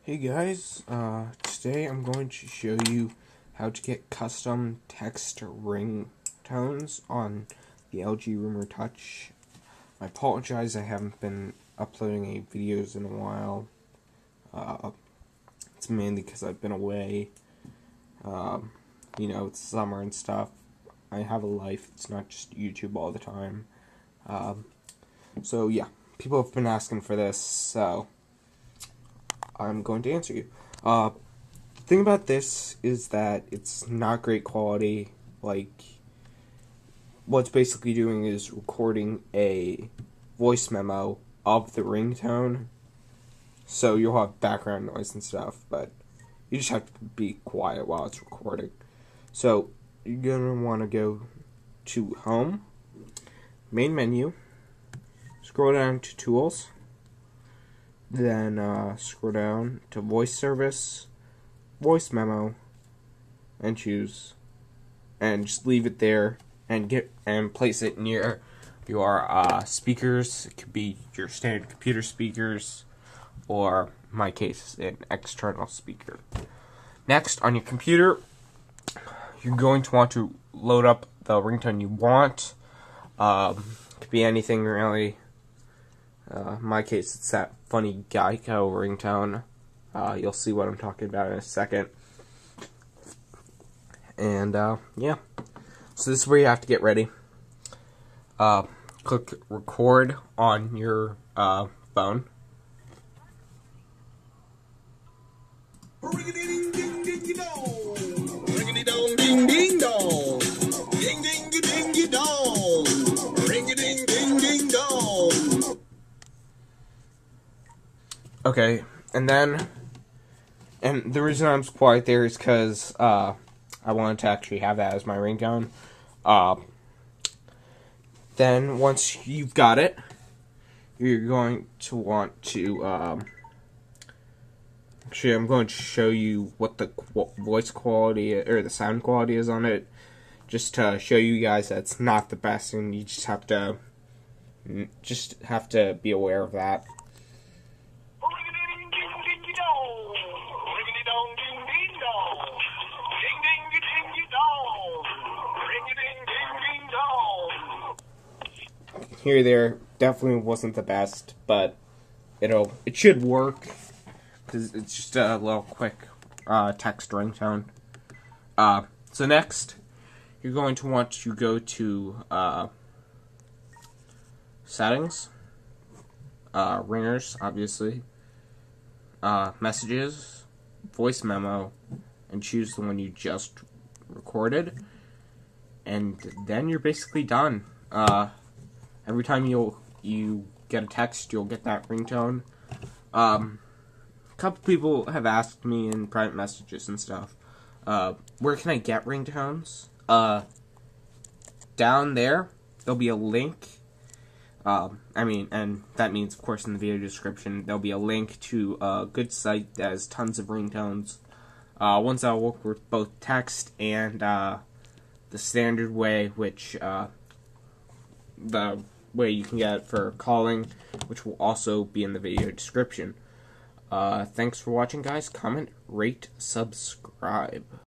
Hey guys, today I'm going to show you how to get custom text ringtones on the LG Rumor Touch. I apologize, I haven't been uploading any videos in a while. It's mainly because I've been away. It's summer and stuff. I have a life, it's not just YouTube all the time. So yeah, people have been asking for this, so I'm going to answer you. The thing about this is that it's not great quality. Like, what's basically doing is recording a voice memo of the ringtone, so you'll have background noise and stuff, but you just have to be quiet while it's recording. So you're gonna want to go to Home, Main Menu, scroll down to Tools, then scroll down to Voice Service, Voice Memo, and choose, and just leave it there, and place it near your speakers. It could be your standard computer speakers, or in my case, an external speaker. Next, on your computer, you're going to want to load up the ringtone you want. Could be anything really. In my case, it's that funny Geico ringtone. You'll see what I'm talking about in a second. And, yeah. So this is where you have to get ready. Click record on your phone. Okay, and the reason I'm quiet there is because I wanted to actually have that as my ringtone. Then once you've got it, you're going to want to actually, I'm going to show you what the voice quality or the sound quality is on it, just to show you guys that it's not the best, and you just have to be aware of that. Here, there definitely wasn't the best, but it should work because it's just a little quick text ringtone. So next, you're going to want to go to settings, ringers, obviously, messages, voice memo, and choose the one you just recorded, and then you're basically done. Every time you get a text, you'll get that ringtone. A couple people have asked me in private messages and stuff, where can I get ringtones? Down there, there'll be a link. And that means, of course, in the video description, there'll be a link to a good site that has tons of ringtones. Ones that will work with both text and the standard way, which the way you can get it for calling, which will also be in the video description. Thanks for watching, guys. Comment, rate, subscribe.